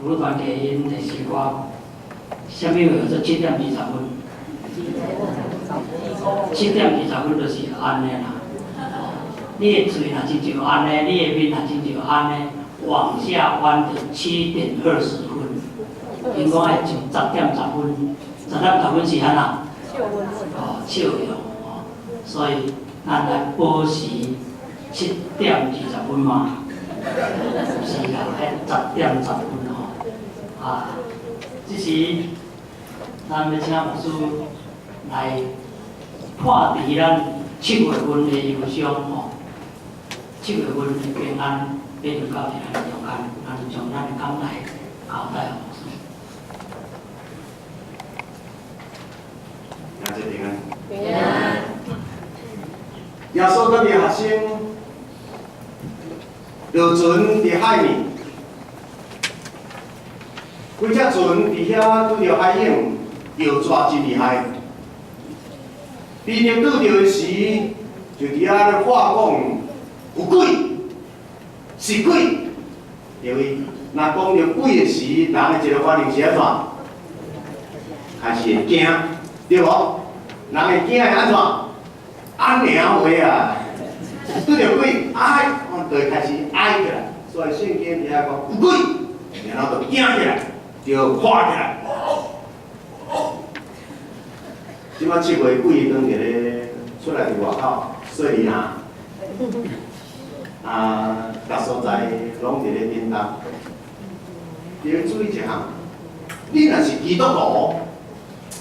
鼓团给因的时光，什么叫做7:20分？7:20分就是安尼啦。你的嘴若亲像安尼，你的面若亲像安尼，往下弯的7:20分，因讲爱从10:10分，10:10分是安那？笑容哦，所以咱来保持7:20分嘛。是啦，迄10:10分吼，这时咱要请牧师来破除咱7月份的忧伤吼，7月份的平安，变成到咱的平安，咱就将咱的讲来交代牧师。感谢平安。平安。耶稣跟着学生落船伫海面，几只船伫遐拄着海涌，摇抓真厉害。边拄着的时，就伫遐咧话讲有鬼，是鬼。因为若讲着鬼的时，人的一个反应是安怎？开始会惊，对无？人会惊会安怎？安娘话啊！拄着鬼，哀，就会开始哀起来。所以圣经底下讲有鬼，然后就惊起来，就看起来。即摆7月鬼当日咧出来伫外口，细里啊，各所在拢伫咧叮当。你要注意一项，你若是基督徒，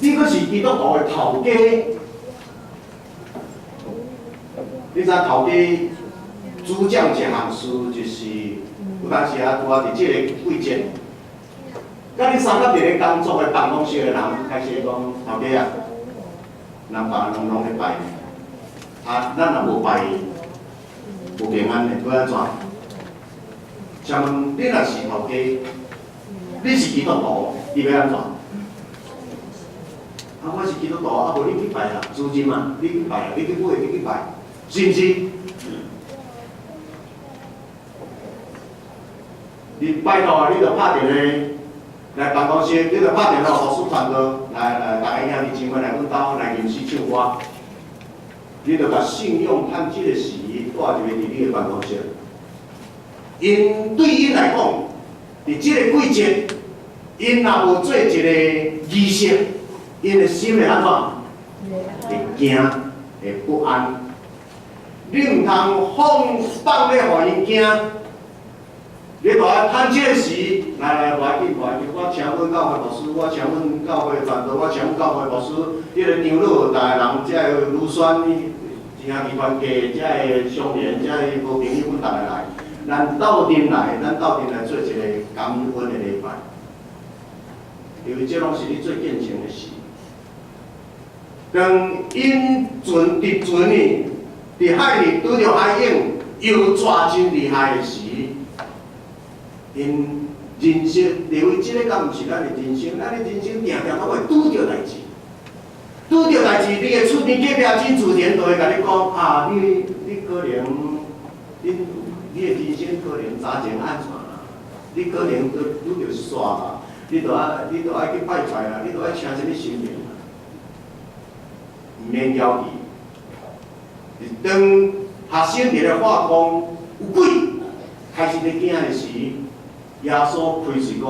你阁是基督徒的头家。你知头家主讲一项事，就是有当时拄伫即个季节，甲你三甲伫咧工作的办公室的人开始讲头家啊，人别人拢咧拜，咱若无拜，无平安的，要安怎？请问你若是头家，你是基督徒，你要安怎？我是基督徒，无你去拜啦，资金嘛，你去拜啦，你去买，你去拜。是毋是？你拜托你着拍电话来办公室，你着拍电话互苏传哥来，大家兄弟姊妹来阮兜来吟诗唱歌。你着甲信用趁即个时带入去你的办公室。因对因来讲，伫即个季节，因若无做一个仪式，因的心会安怎？会惊，会不安。你毋通放咧，互因惊。你着爱趁即个时，来，无要紧，我请阮教会牧师，我请阮教会传道，我请阮教会牧师，迄个长老，逐个人，遮个女选，兄弟团契，遮个商人，遮个无朋友，阮逐个来，咱斗阵来做一个感恩的礼拜，因为这拢是你最见证的事。当因伫船呢？伫海里拄着海涌，摇抓真厉害的时，因人生认为即个敢毋是咱的人生？咱的人生定定都会拄着代志，你的厝边隔壁真自然就会甲你讲你可能你的人生可能早前安怎啦？你可能拄着煞啦，你着爱去拜拜啦，你着爱请什么神明啦？毋免要记。当学生伫咧话讲有鬼，开始咧惊的时，耶稣开始讲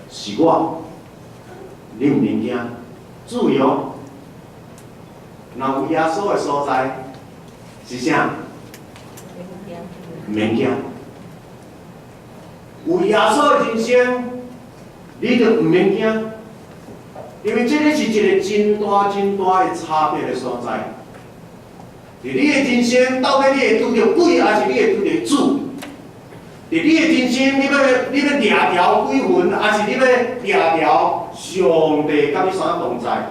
是我，你毋免惊，注意哦。若有耶稣的所在是啥？毋免惊。有耶稣的人生，你就毋免惊，因为这个是一个真大的差别的所在。伫你的人生，到底你会拄着鬼，还是你会拄着主？伫你的人生，你要掠条鬼魂，还是你要掠条上帝甲你啥同在？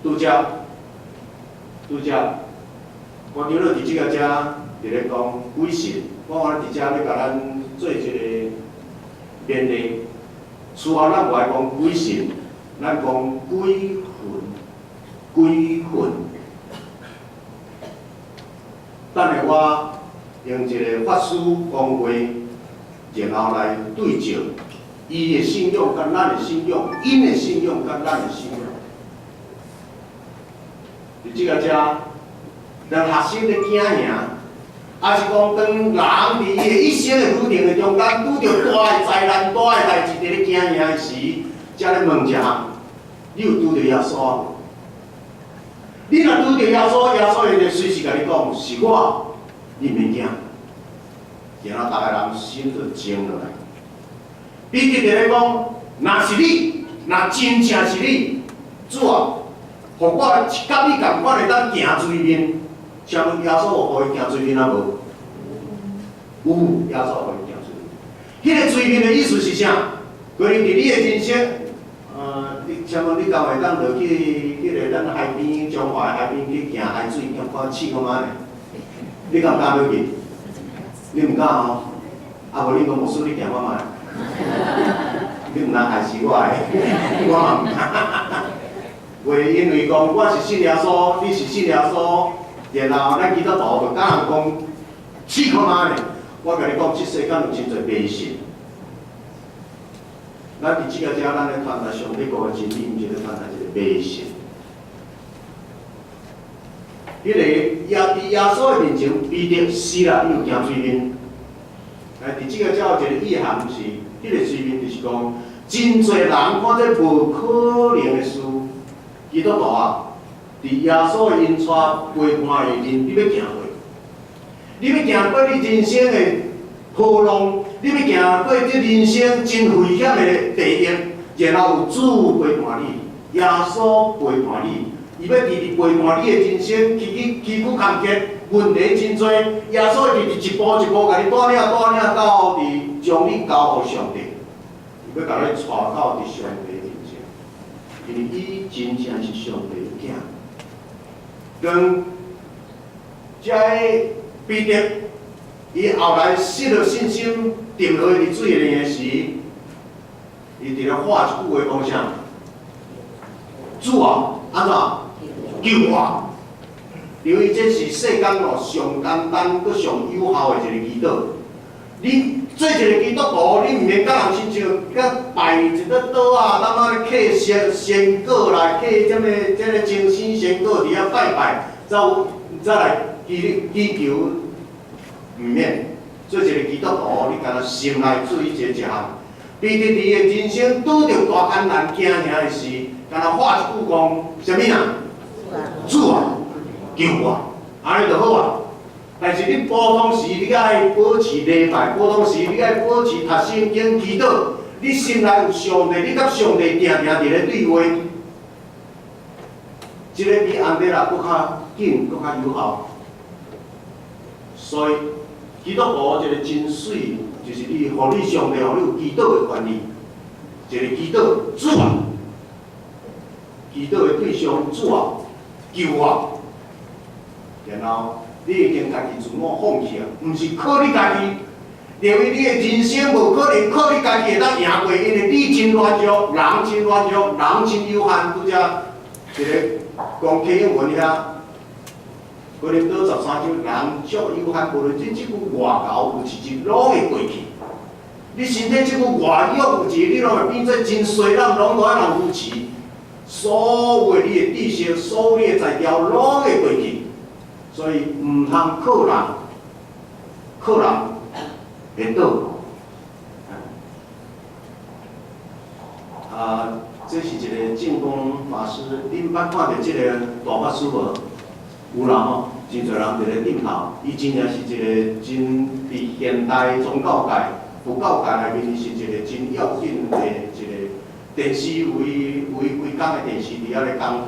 拄则，我今日伫即个遮伫咧讲鬼神，我伫遮要甲咱做一个勉励。此后咱无爱讲鬼神，咱讲鬼魂。等下我用一个法师讲话，然后来对照伊的信仰甲咱的信仰，因的信仰甲咱的信仰。伫即个遮，让学生咧惊赢，还是讲当人伫伊的一生的旅程的中间，拄着大的灾难、大的代志，伫咧惊赢的时，才咧问一项：你有拄着耶稣无？你若拄着耶稣，耶稣伊就随时甲你讲是我，你免惊。然后大家人心就静落来。彼得就咧讲：若是你，若真正是你，主啊，互我甲你共款会当行水面，请问耶稣有互伊行水面啊无？有，耶稣互伊行水面。迄个水面的意思是啥？关于伫你的人生，你请问你敢会当落去迄个咱海边、中华的海边去行海水，看试看卖呢？你敢敢落去？你毋敢哦？啊无你讲牧师，你行看卖？你毋通害死我的，我嘛毋敢。为因为讲我是信耶稣，你是信耶稣，然后咱基督徒就敢人讲试看卖呢？我甲你讲，即世间有真侪迷信。咱伫即个遮，咱咧传达上帝国的真理，毋是咧传达一个迷信。迄个耶稣的面前，彼得死啦，伊有行水面。伫即个遮有一个意涵是，迄个水面就是讲，真侪人看这无可能的事，基督徒啊，伫耶稣的引带陪伴的人，你要行过，你要行过你人生的波浪，你要行过这人生真危险的地狱，然后有主陪伴你，耶稣陪伴你。伊要直直陪伴你的人生，崎岖坎坷，问题真多。耶稣直直一步一步甲你带领到伫将你交互上帝，伊要甲你带到伫上帝面前，因为伊真正是上帝的囝。跟遮个彼得，伊后来失了信心，沉落去伫水里的时，伊伫咧喊一句话讲啥？主啊，安怎？救我！因为这是世间哦上简单、搁上有效的一个祈祷。你做一个基督徒，你毋免甲人亲像甲拜一个岛啊，当啊咧刻仙果来，刻这个精神仙果伫遐拜拜，再来祈求，毋免做一个基督徒，你敢若心内注意一项。彼得伫个人生拄着大艰难惊吓的时，敢若喊一句讲啥物啊？主啊，救我！安尼就好啊。但是你普通时你爱保持礼拜，普通时你爱保持读圣经、祈祷，你心内有上帝，你甲上帝定定伫咧对话，即个比安尼啦搁较紧、搁较有效。所以基督徒一个真水，就是你互你上帝，互你有祈祷的权利，一个祈祷主啊，祈祷的对象主啊。救我，然后你已经家己自我放弃啊，毋是靠你家己，因为你的人生无可能靠你家己会当赢过，因为你真软弱，人真软弱，人真有限。拄则一个讲启英文遐，可能倒13章，人足有限，无论即句外交有一日拢会过去。你身体即句外欲有一日，你拢会变做真衰，咱拢都爱人扶持。所有你的知识，所有你的材料，拢会过去，所以毋通靠人会倒。这是一个净空法师，恁捌看到即个大法师无？有啦吼，真侪人伫咧顶头。伊真正是一个真伫现代宗教界、佛教界内面是一个真要紧的一个。电视规工的电视伫遐咧讲道，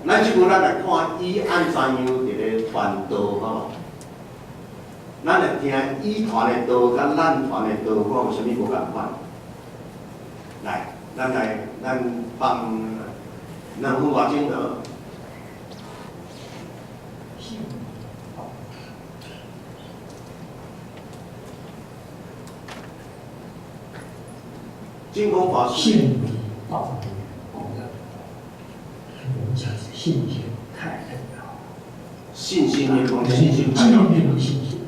咱即步咱来看伊按怎样伫咧传道吼。咱来听伊传的道甲咱传的道，看有啥物无共款。来，咱放咱分外钟的。净空法师。信理道德，我们讲信心太重要。信心也讲信心太基重要。本信心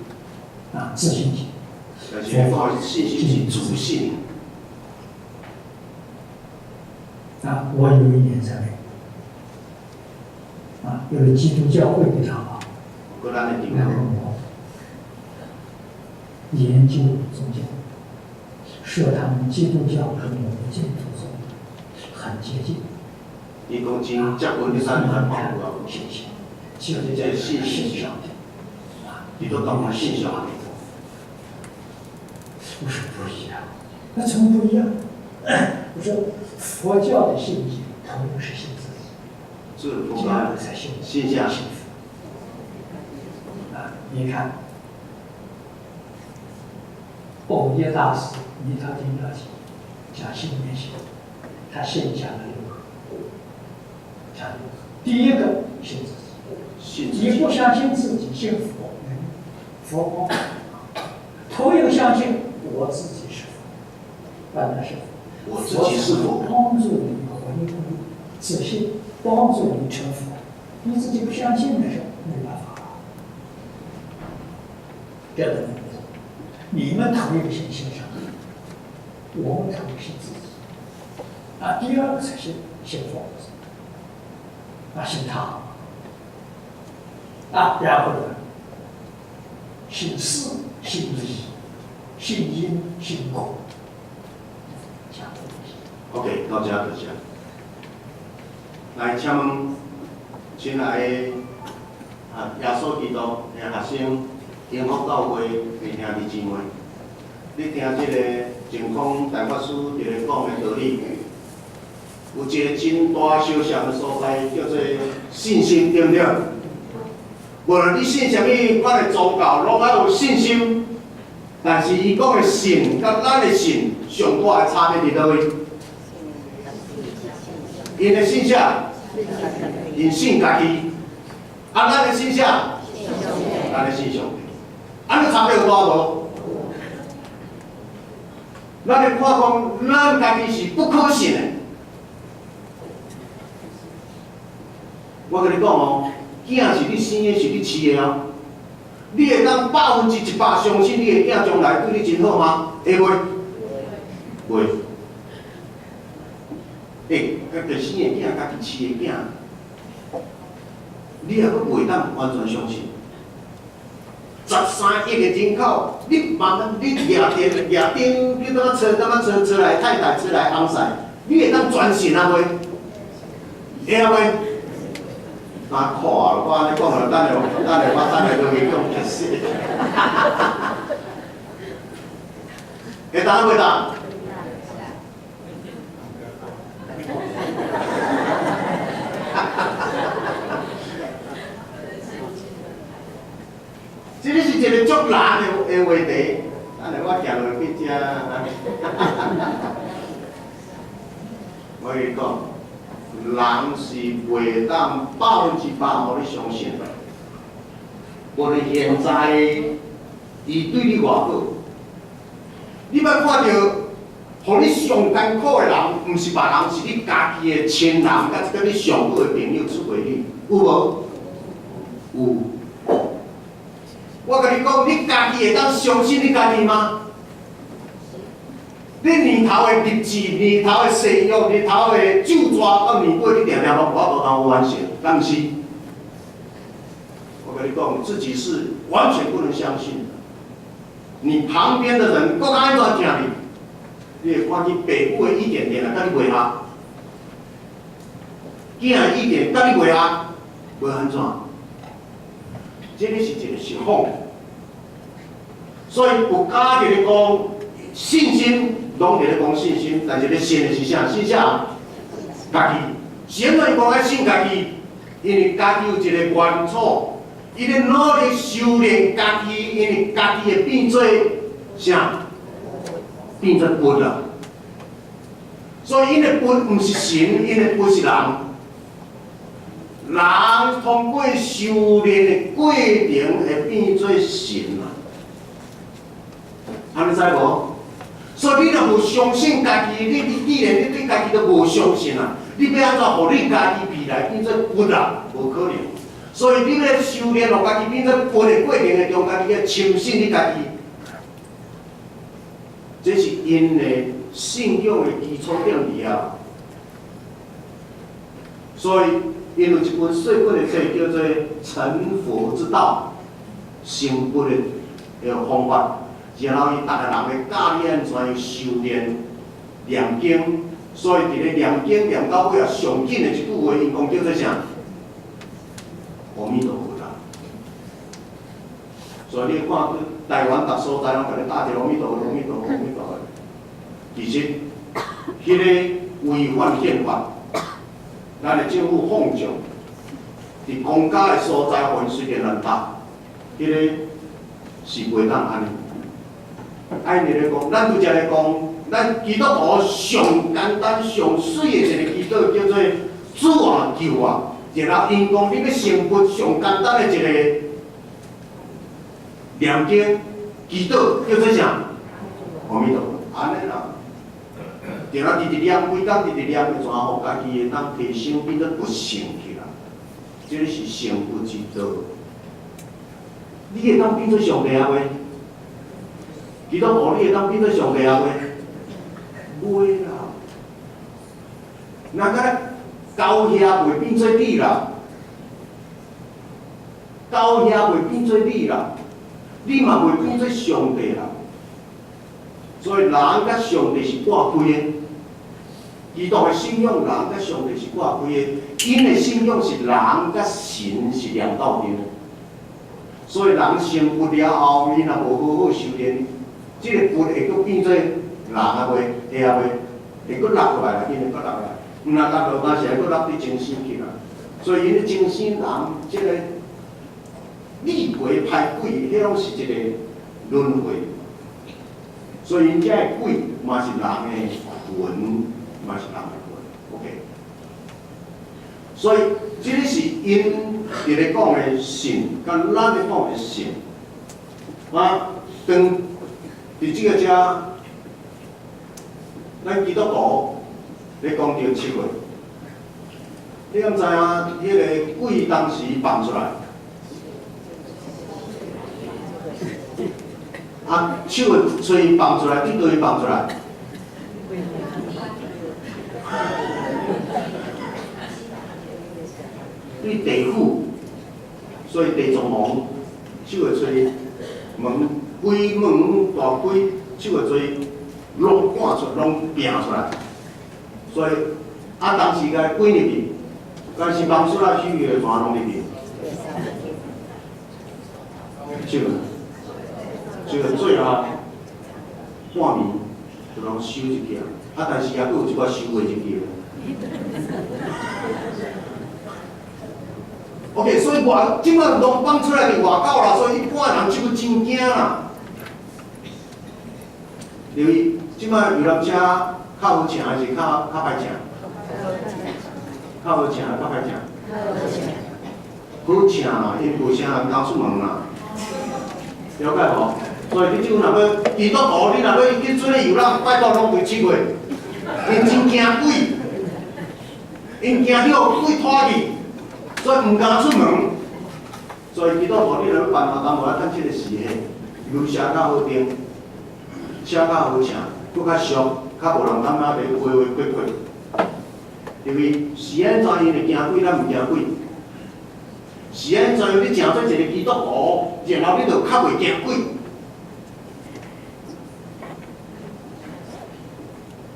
啊，自信心，但是讲的信心是主信。啊，我有一年在美国，啊，有了基督教会的长老，来问我研究宗教，说他们基督教跟我们基督宗很接近。伊讲真接近你三台跑过啊，现象，就是这信上的，你都当他信上的。我说不一样，那怎么不一样？我说佛教的信心，同样是信自己，是佛第二个才信下幸福。啊，你看，藕叶大师弥陀经要经讲信念性，他先讲了6个，讲6个。第一个信自己，你不相信自己，信佛，佛光，头有相信我自己是佛，本来是佛。我自己是佛，帮助你回归自信，帮助你成佛。你自己不相信的时候，没办法。这个你们同一个信心上，我们同一个信自己。啊，第二个才是信佛，啊，信他。啊，然后呢，信事，信理，信因，信果。OK， 到这就这。来，请问，亲爱的耶稣基督的学生、永福教会的兄弟姊妹，你听这个净空大法师一个讲的道理，有一个真大相像的所在，叫做信心，对不对？无论你信什么款的宗教，拢要有信心。但是伊讲的信，甲咱的信上大的差别伫倒位？因的信啥？因信家己，啊，咱的信啥？咱的信上帝。安尼差别有大无？咱来看讲，咱家己是不可信的。我跟你讲哦，囝是你生的，是你饲的啊。你会当100%相信你的囝将来对你真好吗？会袂？袂。个生的囝，家己饲的囝，你也阁袂当完全相信。13亿的人口，你慢慢你抓丁，你怎么找来太太，找来翁婿，你会当全信啊袂？会啊袂？哪看咯？我安尼讲了，等下我落去讲解释。会当袂当？这个是一个足难的话题，等下我行落去遮。我跟你讲，人是袂当100%互你相信的。无论现在伊对你偌好，你要看到，互你上艰苦的人，毋是别人，是你家己的亲人，甲你上好的朋友出卖你，有无？有。我跟你讲，你家己会当相信你家己吗？你年头的日子、年头的誓约、年头的酒纸到年尾，你定定拢我都当完成，敢毋是？我跟你讲，自己是完全不能相信的。你旁边的人，搁安怎听你？你会看你爸母的意见点啊，甲你袂合；囝的意见甲你袂合，袂安怎？这个是一个实况，所以有家己咧讲信心，拢伫咧讲信心，但是咧信的是啥？信啥？家己。先来讲爱信家己，因为家己有一个原则，伊咧努力修炼家己，因为家己会变做啥？变做佛啦。所以因的佛毋是神，因的佛是人。人通过修炼的过程会变做神啊！安尼知无？所以你若无相信家己，你既然你对家己都无相信啊，你要安怎互你家己未来变做佛啊？无可能。所以你要修炼，互家己变做佛的过程的中间，你要相信你家己。这是因的信仰的基础点伫遐。所以，因有一本细本的册叫做《成佛之道》，成佛的方法，然后伊逐个人的教你安怎样修炼、念经。所以，伫咧念经念到尾啊，上紧的一句话，因讲叫做啥？阿弥陀佛啦。所以你看台湾逐所在拢甲你打一个阿弥陀佛、阿弥陀佛、阿弥陀佛。其实，迄个违反宪法。咱的政府放纵，伫公家的所在，互因随便乱搭，迄个是袂当安尼。按你来讲，咱拄则来讲，咱基督徒上简单、上水的一个祈祷叫做主啊救啊，然后因讲你要成佛上简单的一个念经祈祷叫做啥？阿弥陀佛，安尼啦。然后直念几工，直念就怎互家己会当提升变得不成去啦。这是成佛之道。你会当变做上帝啊袂？基督徒你会当变做上帝啊袂？袂啦。那个高兄袂变做你啦，高兄袂变做你啦，你嘛袂变做上帝啦。所以人甲上帝是挂开的。基督的信仰，人甲上帝是挂开的，因的信仰是人甲神是连到阵的。所以人成佛了后，你若无好好修炼，这个佛会阁变做人啊袂，会啊袂，会阁落落来啦，因会阁落来。毋若落落，但是会阁落伫精神去啦。所以因的精神人，这个厉鬼歹鬼，迄拢是一个轮回。所以因遮的鬼嘛是人的魂。嘛是人的魂 ，OK。所以，这个是因伫咧讲的神，甲咱咧讲的神。啊，当伫这个遮，咱基督徒咧讲到7月，你敢知影？迄个鬼当时放出来，啊，7月吹放出来，伫倒位放出来？对地府，所以地藏王7月吹门鬼门大鬼7月吹拢赶出，拢拼出来。所以啊，当时个鬼入去，但是放出来许个全拢入去。7月最后半暝就拢收入去啊，但是也佫有一寡收袂入去。OK， 所以即摆拢放出来伫外口啦，所以一般人即个真惊啦。因为即摆游览车较好请还是较歹请？较好请还是较歹请？好请啦，因无啥人敢出门啦。了解无？所以你即阵若要基督徒，你若要去做咧游览，拜托拢对7月，因真惊鬼，因惊了鬼拖去。所以毋敢出门，所以基督徒你若要办活动，无要等即个时限，如写较好听，写较好请，搁较俗，较无人敢若袂话过。因为是安怎因会惊鬼，咱毋惊鬼。是安怎你诚做一个基督徒，然后你就较袂惊鬼。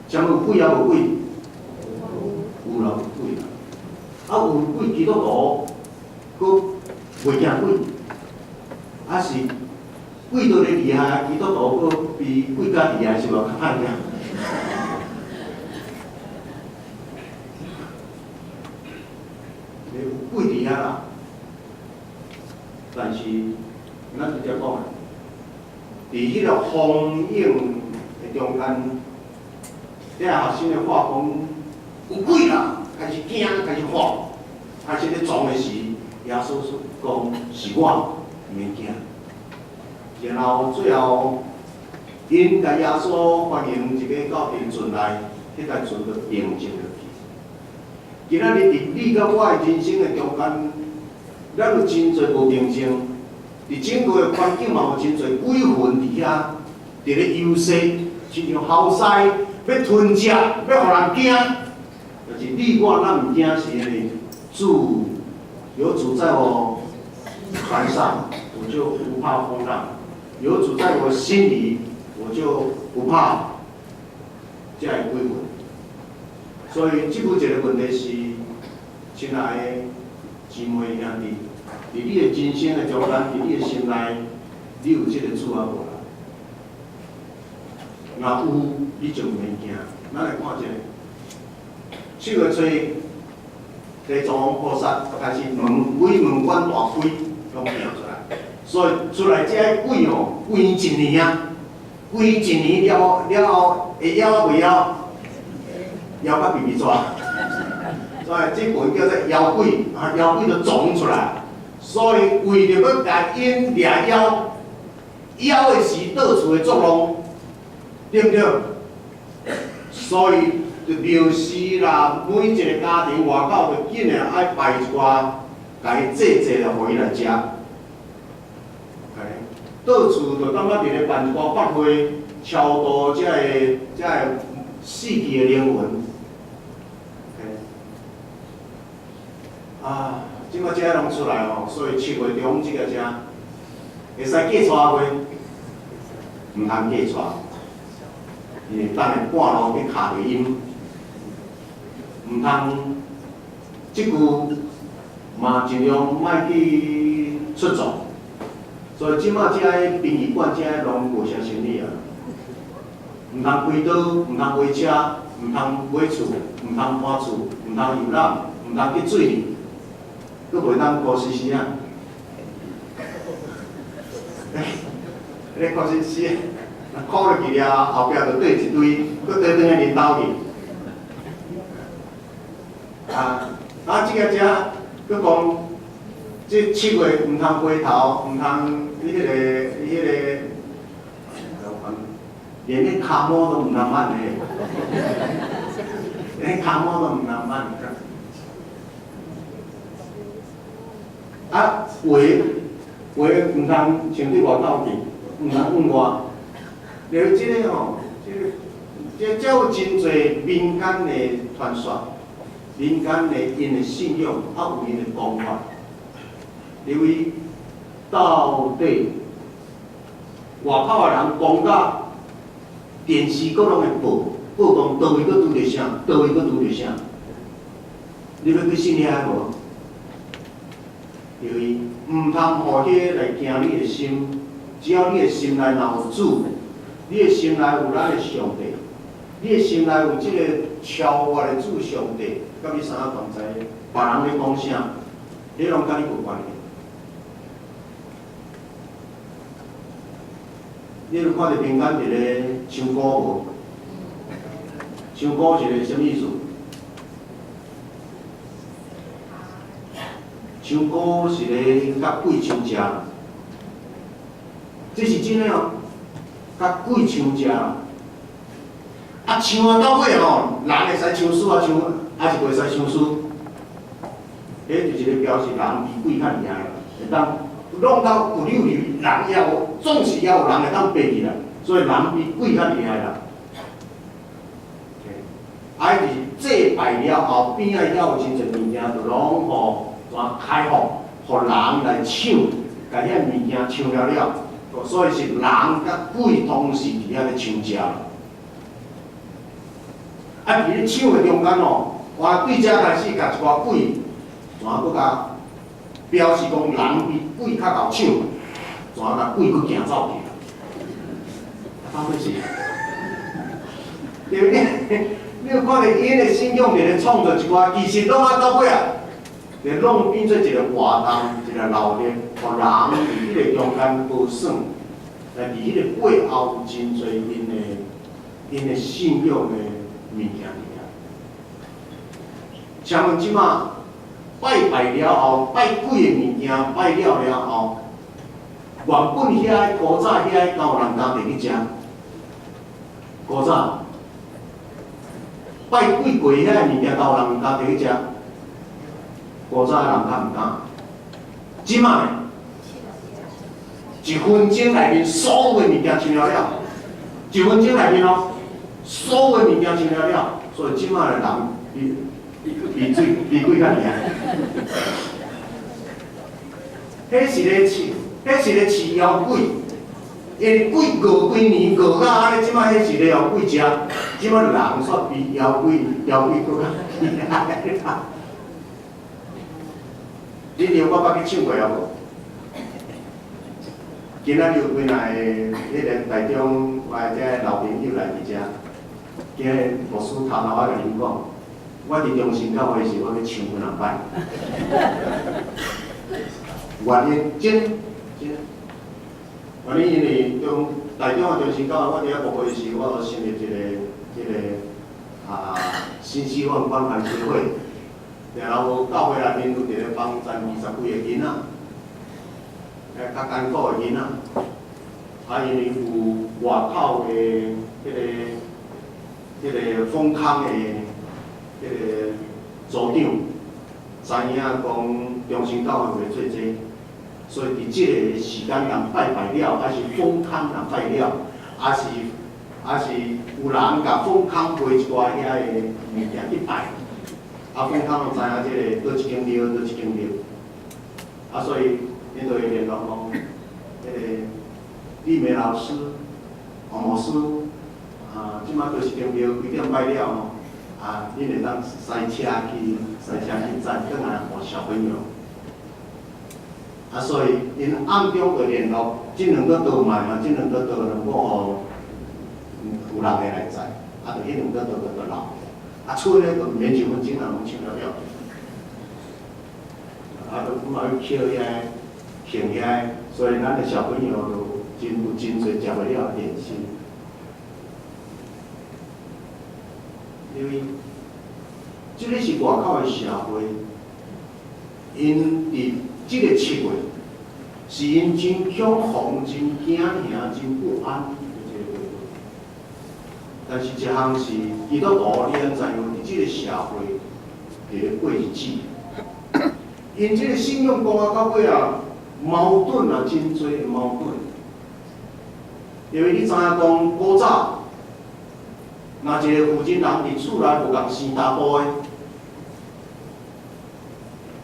啥有鬼也无鬼？有啦，有鬼啦。啊，有鬼基督徒，佫袂惊鬼，啊是鬼都咧厉害，基督徒佫比鬼较厉害，是无较歹惊。有鬼伫遐啦，但是咱直接讲啊，伫迄个风影的中间，这学生的画风有鬼啦。开始惊，开始慌，开始咧撞的时，耶稣讲是我，免惊。然后最后，因甲耶稣欢迎一个到平船内，迄个船就平静落去。今仔日伫你甲我的人生的中间，咱有真侪无平静，伫整个的环境嘛有真侪鬼魂伫遐，伫咧游说，亲像后西要吞食，要互人惊，就是你我咱毋惊是安尼，主有主在我船上，我就不怕风浪；有主在我心里，我就不怕这样归魂。所以，即步一个问题是，亲爱的姊妹兄弟，伫你的人生的中间，伫你的心内，你有即个主啊无啦？若有，你就袂惊。咱来看一下，手个吹，地藏王菩萨开始鬼门关大开，拢行出来。所以出来这些鬼哦，关一年啊，关一年了后，会枵啊袂枵？枵甲皮皮抓。所以这本叫做妖鬼，妖鬼就撞出来。所以为着要甲因掠妖，妖的时到处的作弄，对不对？所以就庙事啦，每一个家庭外口就紧诶爱摆一寡，甲伊祭祭了，互伊来食。到处就感觉伫咧办一寡法会，超度遮个死去的灵魂。啊，即摆遮拢出来吼，所以7月中即个遮会使嫁娶袂？毋通嫁娶，因为等下半路去卡着阴，毋通即句嘛尽量莫去出作。所以即摆遮个殡仪馆遮拢无啥生意啊，毋通开刀，毋通买车，毋通买厝，毋通搬厝，毋通游览，毋通去水里。佫袂当顾死死啊！迄个顾死死，哭落去了，后壁就缀一堆，佫缀转去恁兜去。即个遮佫讲，即7月毋通回头，毋通连迄骹毛都毋通挽嘞，连骹毛都毋通挽。话毋通像伫外口去，毋通往外。了即个吼，这有真侪民间的传说，民间的因的信仰，有因的讲法。因为到底外口的人讲甲电视佫拢会报讲倒位佫拄着啥，倒位佫拄着啥，你要去信遐无？因为毋通互迄个来惊你的心，只要你的心内若有主，你的心内有咱的上帝，你的心内有即个超越的主上帝，甲你啥同在，别人咧讲啥，你拢甲你无关系。你有看到民间一个唱歌无？唱歌是个什么意思？唱歌是咧甲鬼唱食，这是真诶哦，甲鬼唱食。唱到尾吼，人会使唱输啊唱，还是袂使唱输。迄就是咧表示人比鬼较厉害，会当弄到有溜溜，人也有，总是也有人会当爬起来，所以人比鬼较厉害啦。就是祭拜了后，边仔还有真侪物件，就拢互开放，互人来抢，甲遐物件抢了，所以是人甲鬼同时伫遐咧抢食。伫咧抢的中间哦，对遮开始甲一寡鬼，佫甲表示讲人比鬼较够抢，甲鬼佫行走去啦。发咩事？对不对？你有看到因的信仰伫咧创造一寡，其实拢到尾啊。就拢变做一个活动，一个闹热，互人伫迄个中间无耍，来伫迄个背后有真侪因的信仰的物件伫遐。像阮即马拜了后，拜鬼的物件拜了后，原本遐古早遐敢有人敢摕去食？古早拜鬼过遐物件，敢有人敢摕去食？古早的人较毋敢，即摆1分钟内面所有的物件抢了，1分钟内面哦，所有物件清了了，所以即摆的人比鬼较厉害。迄是咧饲，迄是咧饲妖鬼，因为鬼饿几年饿到安尼，即摆迄是咧互鬼食，即摆人煞比妖鬼佫较厉害。你连我捌去唱过啊无？今仔日有几来迄个台中我遮老朋友来伫遮，今日牧师头头我甲恁讲，我伫中心教会时，我要唱几两摆。原因真，原因因为台中的中心教会，我伫遐牧会时，我成立一个新希望关怀协会。然后教会内面有一个帮助20几个囡仔，较艰苦的囡仔，因为有外口的迄个丰康的迄个组长，知影讲中心教会袂做这，所以伫即个时间人拜了，还是丰康人拜了，还是有人甲丰康卖一寡遐个物件去拜。丰康就知影即个倒一间庙，倒一间庙，所以恁就会联络讲，迄个丽梅老师、黄牧师，即摆倒一间庙几点拜了吼，恁会当塞车去载，转来互小朋友。所以因暗中就联络，即两个倒卖嘛，即两个倒能够互有人会来载，就迄两个倒就留。厝咧就毋免想分钟，人拢唱了了。就嘛要捡遐、捡遐，所以咱的小朋友就真有真侪食袂了点心。因为即个是外口的社会，因伫即个7月，是因真恐慌、真惊吓、真不安。但是一项是基督徒，你应知影，伫即个社会伫咧过日子，因即个信仰讲到尾矛盾真多的矛盾。因为你知影讲古早，若一个负责人伫厝内无共生查甫的，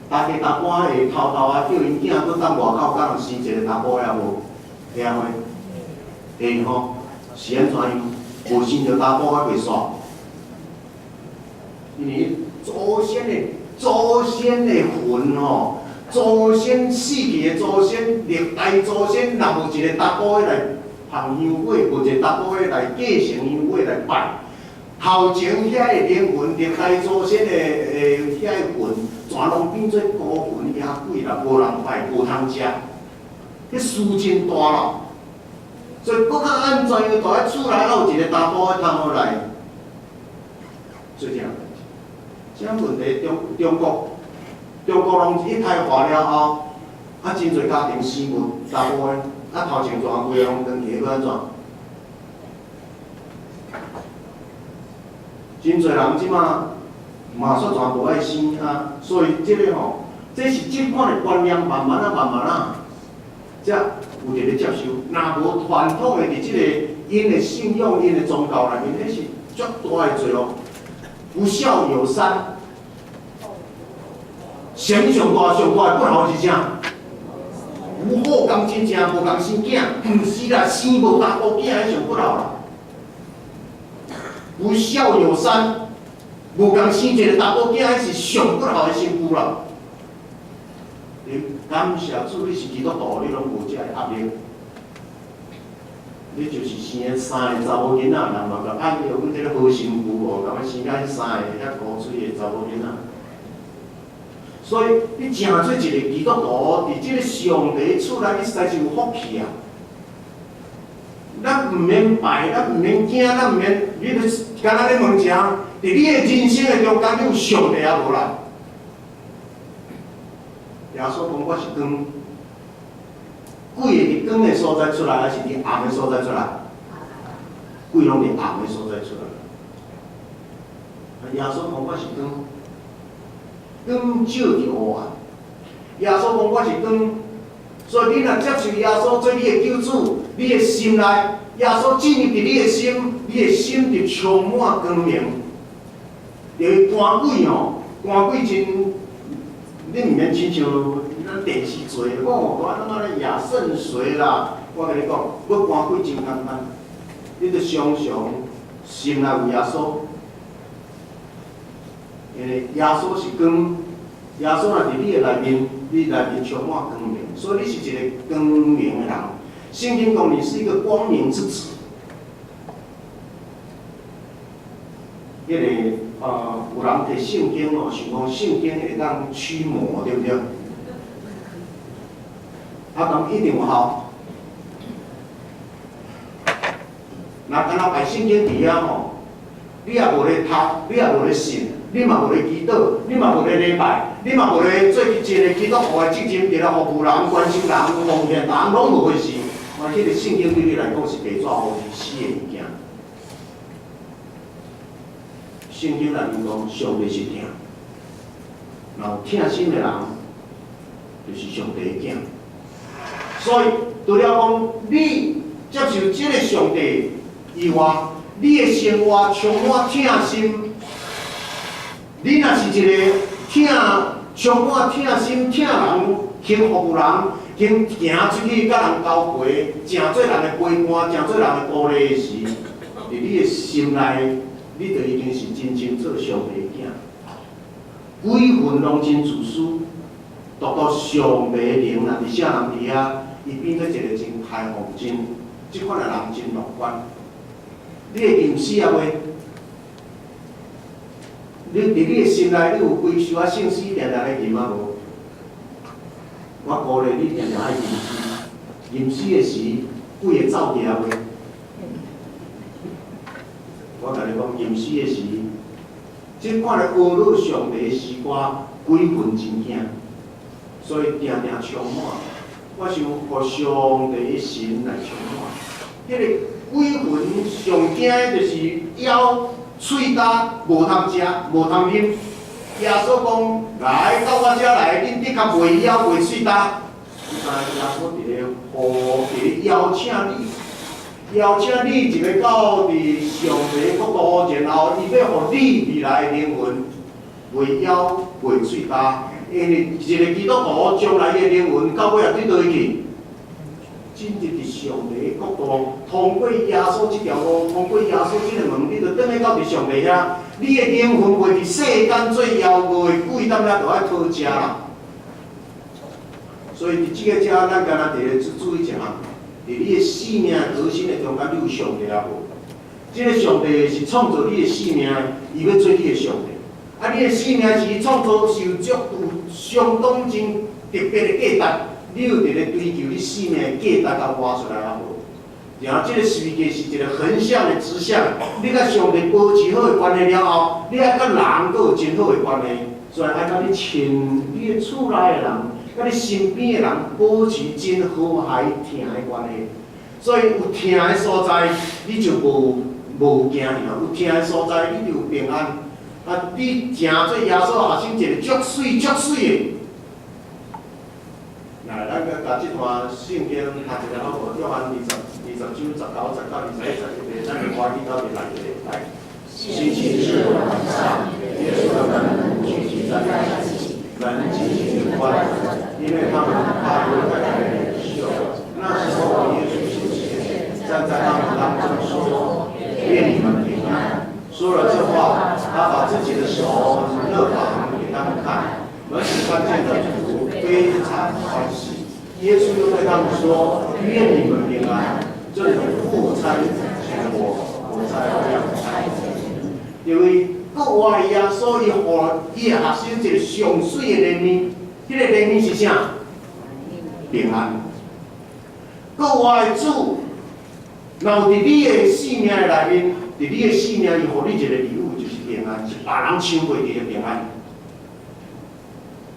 大家查甫会偷叫因囝搁当外口敢生一个查甫的无？会啊会吼，是安怎样？无生着查甫还袂煞，因为祖先的魂吼，祖先死去的祖先，历代祖先，若无一个查甫的来捧香火，无一个查甫的来继承香火来拜，后前遐个灵魂，历代祖先的遐个魂，全拢变做孤魂野鬼啦，无人拜，无通食，迄事真大咯。所以搁较安怎样，就喺厝内有一个查甫的通好来做这样代志。这问题中国拢一胎化了后，真侪家庭生无查甫的，头前全规个拢长去，要安怎？真侪人即马嘛煞全无爱生所以这个吼，这是即款的观念慢慢才有一个接受，若无传统的伫即个因的信仰、因的宗教内面，迄是足大的罪哦。不孝有三，嫌上大的不孝是啥？有某共亲情，无共生囝，毋是啦，生无查甫囝迄上不孝啦。不孝有三，无共生一个查甫囝，迄是上不孝的身躯啦。感谢主，你是基督徒，你拢无遮个压力。你就是生个3个查某囡仔，人嘛讲哎哟，阮这个好媳妇哦，感觉生甲迄3个遐古锥的查某囡仔。所以你成做一个基督徒，伫即个上帝厝内，你实在是有福气啊！咱毋免拜，咱毋免惊，咱毋免，你著敢若咧问一下，伫你的人生的中间，你有上帝啊无啦？耶稣讲我是光，鬼会伫光的所在出来，还是伫暗的所在出来？鬼拢伫暗的所在出来。耶稣讲我是光，光照着我。耶稣讲我是光，所以你若接受耶稣做你的救主，你的心内耶稣进入伫你的心，你的心就充满光明。就赶鬼吼，赶鬼真，你毋免亲像咱电视做的，我他妈的亚圣水啦，我甲你讲，要赶鬼真简单，你着常常心内有耶稣，因为耶稣是光，耶稣若伫你的内面，你内面充满光明，所以你是一个光明的人。圣经讲你是一个光明之子。迄个有人摕圣经哦，想讲圣经会当驱魔，对不对？咁一定有效。若干那摆圣经伫遐吼，你也无咧读，你也无咧信，你嘛无咧祈祷，你嘛无咧礼拜，你嘛无咧做一个基督徒的责任，伫咧服务人、关心人、奉献人，拢无回事。我迄个圣经对你来讲是白纸黑字死的物件。圣经内面讲，上帝是听，然后听心的人，就是上帝的囝。所以，除了讲你接受这个上帝以外，你的生活充满听心。你若是一个充满听心、听人、肯服务人、肯行出去甲人交陪，诚做人的陪伴，诚做人的鼓励时，伫你的心内。你就已经是真正做上帝的囝，几份拢真自私，独独上帝的灵若伫啥人伫遐，伊变做一个真开放、即款的人真乐观。你会吟诗啊袂？你伫你的心内，你有几首圣诗定定咧吟啊无？我鼓励你定定爱吟诗，吟诗的时，几个走起啊袂？我甲你讲，吟诗的时，即款的阿乐上帝的诗歌，几分真惊，所以定定充满。我想，互上帝的神来充满。迄个几分上惊的，就是枵喙焦，无通食，无通啉。耶稣讲：来到我遮来，恁的确袂枵，袂喙焦。你知耶稣伫咧邀请你。邀请你一个到伫上帝国度，然后伊要互你未来的灵魂袂枵袂喙焦，因为一个基督徒将来的灵魂到尾也对倒去，真正伫上帝的国度，通过耶稣这条路，通过耶稣这个门，你就等于到伫上帝遐，你的灵魂袂伫世间最妖恶的鬼踮遐，就爱讨食啦。所以伫这个遮，咱干那伫咧注意一项。伫你的生命核心的中间，你有上帝啊无？这个上帝是创造你的生命，伊要做你的上帝。啊，你的生命是创造是有相当真特别的价值，你有伫咧追求你生命的价值，甲挖出来啊无？然后，这个世界是一个横向的直向，你甲上帝保持好的关系了后，你爱甲人阁有真好的关系，所以爱甲你亲你的厝内的人。甲你身边的人保持真和谐疼的关系，所以有疼的所在，你就无惊尔；有疼的所在，你就有平安。啊，你诚做耶稣后生一个足水的。来，咱甲甲即段圣经读一下好无？约翰20章19、20、21、咱就欢喜到第来一来。星期日晚上，耶稣的门聚集在一起。门紧紧关着，因为他们怕犹太人的领袖。那时候，耶稣出现，站在他们当中说：“愿你们平安。”说了这话，他把自己的手勒旁给他们看。门里看见的主非常欢喜。耶稣又对他们说：“愿你们平安。正如父差遣我，我才这样差遣。”因为国外耶稣伊互伊的学生一个上水的礼物，迄个礼物是啥？平安。国外的主，若有伫你的生命的内面，伫你的生命伊互你一个礼物，就是平安，是别人抢袂着的平安。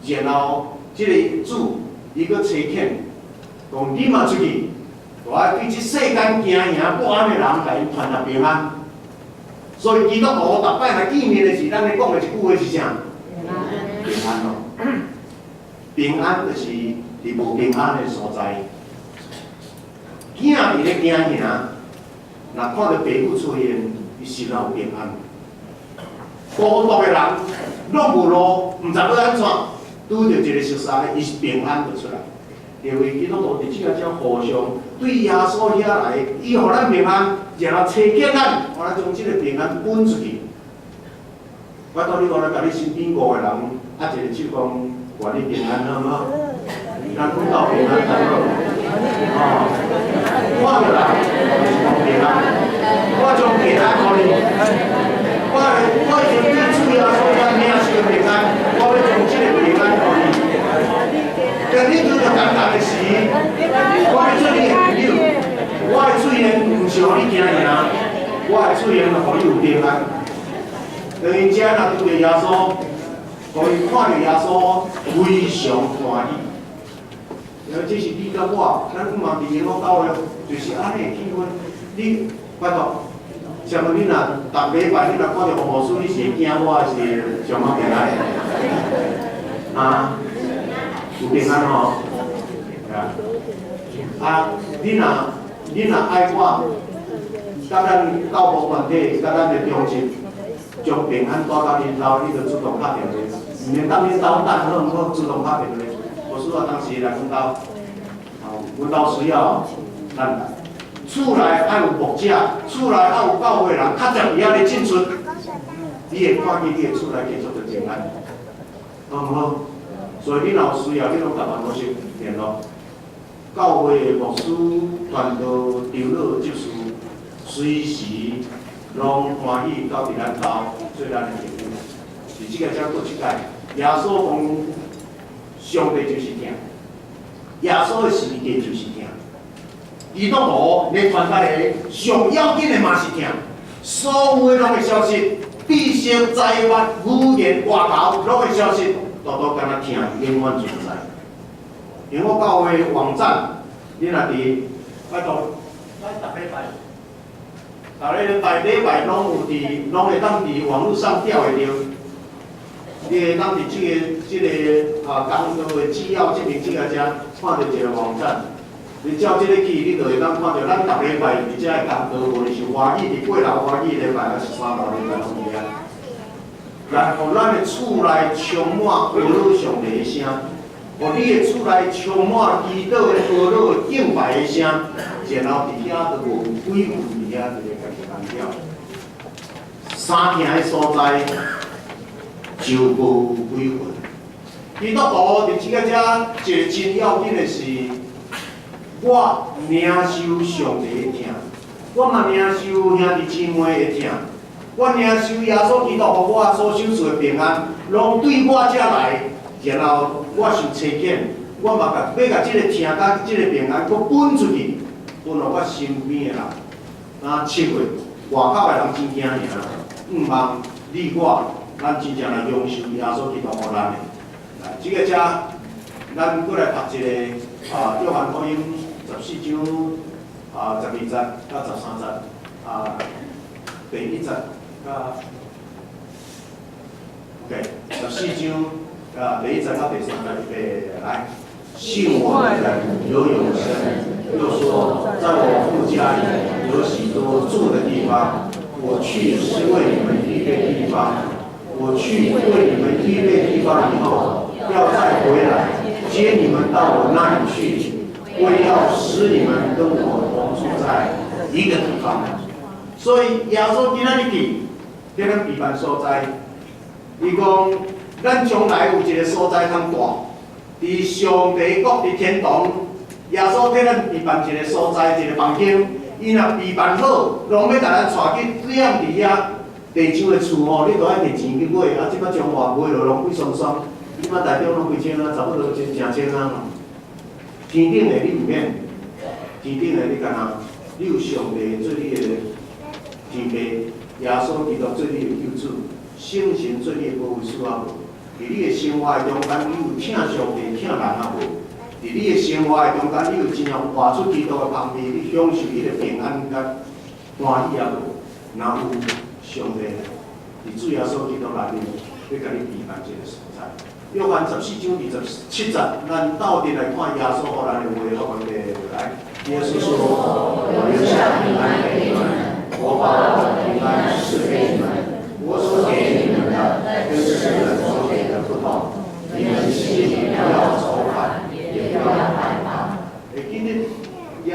然后，即个主伊搁差遣，讲你嘛出去，就爱对即世间行行不安的人，甲因传达平安。所以基督徒逐摆来见面的时，咱咧讲的一句话是啥？平安咯。平安就是伫无平安的所在。囝伫咧行行，若看到爸母出现，伊心内有平安。孤独的人，拢无路，毋知要安怎，拄着一个熟悉的，伊是平安就出来。因为基督徒伫即个只互相对耶稣遐来，伊互咱平安，然后找见咱，互咱将即个平安分出去。我倒你讲，咱甲你身边5个人，一个手讲，愿你平安，好唔好？咱讲到平安，好唔好？看到人就是讲平安，我将平安互你。我已经对主耶稣我领受平安，我要将即个平安互你。但你遇到艰难的时，我要做你的朋友，我的嘴言毋是互你惊赢，我的嘴言互你有平安。当因遮若拄着耶稣，互伊看到耶稣非常欢喜。因为这是你甲我，咱毋嘛伫英国教育，就是安尼气氛。你拜托，像你若逐礼拜你若看到黄牧师，你是会惊我，还是上好平安？啊，有平安吼，啊，你若爱我，甲咱教牧团体，甲咱的中心，将平安带到恁兜，你就主动打电话，毋免等恁兜等好毋好，主动打电话。牧师啊，当时来阮兜，阮兜需要咱来。厝内爱有牧者，厝内爱有教会人，较接伊遐咧进出，你会看见你的厝内继续着平安，好毋好？所以你若有需要，你拢甲办公室联络。教会的牧师传道、长老、执事，随时拢欢喜到伫咱兜做咱的朋友。是即个才过一届，耶稣讲，上帝就是疼，耶稣的世界就是疼。基督徒咧传达的上要紧的嘛是疼，所有的拢会消失，知识、财物、语言、外交拢会消失，独独干那疼永远存在。因我教会网站，你若伫拜托，逐礼拜拢有伫，拢会当伫网络上调会着。你会当伫即个工作的只要证明即个遮看到一个网站。你照即个去，你就会当看到咱逐礼拜伫遮的工作，无论是华语伫8楼华语礼拜，还是3楼礼拜拢一样。来，互咱的厝内充满阿老上帝的声，互你的厝内充满祈祷的阿老敬拜的声，然后伫遐就无鬼魂伫遐就会家己干掉。三听的所在就无鬼魂。基督徒伫即个遮一个真要紧的是。我领受上帝的疼，我嘛领受兄弟姊妹的疼，我领受耶稣基督互我所享受的平安，拢对我遮来，然后我受差遣，我嘛要甲即个疼甲即个平安，佫分出去，分互我身边的人。7月外口的人真惊尔，毋茫你我，咱真正来享受耶稣基督互咱的。来，即个遮，咱佫来读一个约翰福音。14章12节到13节第1节到，OK， 14章第1节到第3节预备来。信我的人有永生，又说，在我父家里有许多住的地方，我去是为你们预备地方。我去为你们预备地方以后，要再回来接你们到我那里去。我要使你们跟我同住在一个地方。所以耶稣今仔日去，在咱避难所在，伊讲咱将来有一个所在通住，伫上帝国伫天堂，耶稣替咱避难一个所在，一个房间。伊若避难好，拢要甲咱带去对岸伫遐地上的厝吼，你都爱摕钱去买，即摆中华买落拢贵爽爽，即摆台中拢几千啊，差不多真千啊。天顶的你毋免，天顶的你干哪？你有上帝做你的天父，耶稣基督做你的救主，圣神做你的保护师啊无？伫你的生活中间，你有疼上帝、疼人啊无？伫你的生活中间，你有真正活出基督的香味，你享受你的平安甲欢喜啊无？若有上帝伫主耶稣基督内面，要甲你避难这个所在。约翰14章27节，咱斗阵来看耶稣互咱的话，好问题来。耶稣说：“我留下平安给你们，我把我的平安赐给你们，我所给你们的跟世人所给的不同。你们心里不要愁烦，也不要害怕。今日耶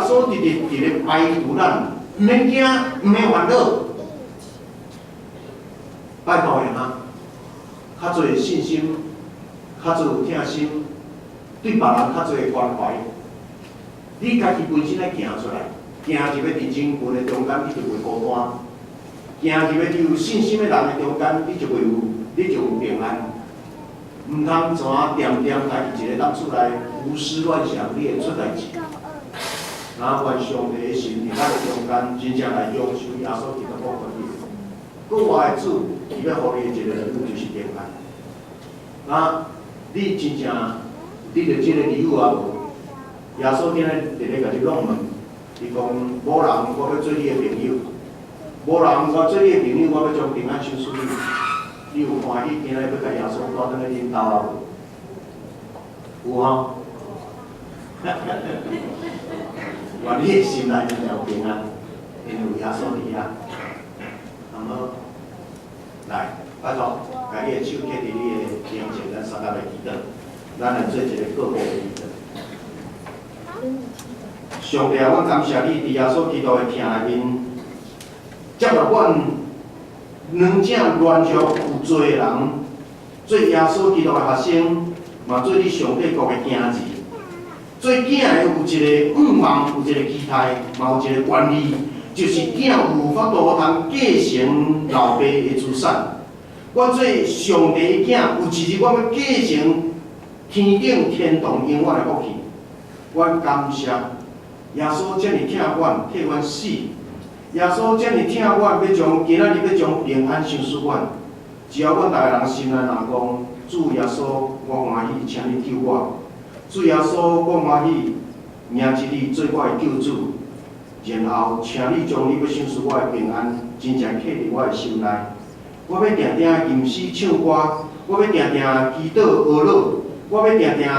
稣直咧哀求咱，唔免惊，唔免烦恼。拜托的哈，较侪信心，较侪有疼心，对别人较侪关怀。你家己本身来行出来，行入要伫真群的中间，你就袂孤单；行入要有信心的人的中间，你就有平安。唔通怎点点家己一个人厝内胡思乱想，你会出代志。那愿上帝的神伫咱的中间，真正来享受耶稣基督的福音。国外的主，伊要互你的一个礼物就是平安。那你真正你着即个礼物啊无？耶稣今日直咧甲你弄问，伊讲无人我要做你的朋友，无人我做你的朋友，我要将平安赏赐你。你有欢喜今日要甲耶稣带转去恁兜啊无？有吼？愿你的心内真正有平安，因为有耶稣伫遐。那么，来，拜托，把你的手贴伫你的面前，咱三甲来祈祷，咱来做一个个别的祈祷。上帝啊，阮感谢你伫耶稣基督的听内面，接纳阮两正连续有做人，做耶稣基督的学生，嘛做你上帝国的囝子。做囝的有一个愿望，有一个期待，嘛有一个愿意，就是囝有法度通继承老爸的资产。我做上帝的囝，有一日我要继承天顶天堂永远的福气。阮感谢耶稣遮尔疼阮，替阮死。耶稣遮尔疼阮，要将今仔日要将平安赏赐阮。只要阮逐个人心内人讲，主耶稣，我欢喜，请你救我。主耶稣，我欢喜，名一你做我的救主。然后，请你将你要赏赐我的平安，真正刻入我的心内。我要定定吟诗唱歌，我要定定祈祷学老，我要定定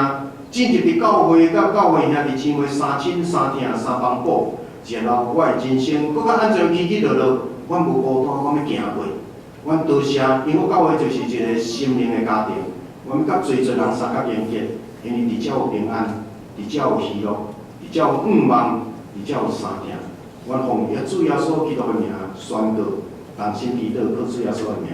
进入伫教会，甲教会兄弟姊妹三亲三疼三帮补。然后，我的人生搁较安全起起落落，阮无孤单，阮要行过。阮多谢，因为教会就是一个心灵的家庭，阮甲侪人三角连结。因为伫遮有平安，伫遮有喜乐，伫遮有愿望，伫遮有三疼。阮奉主耶稣基督的名宣告，同心祈祷，靠主耶稣的名。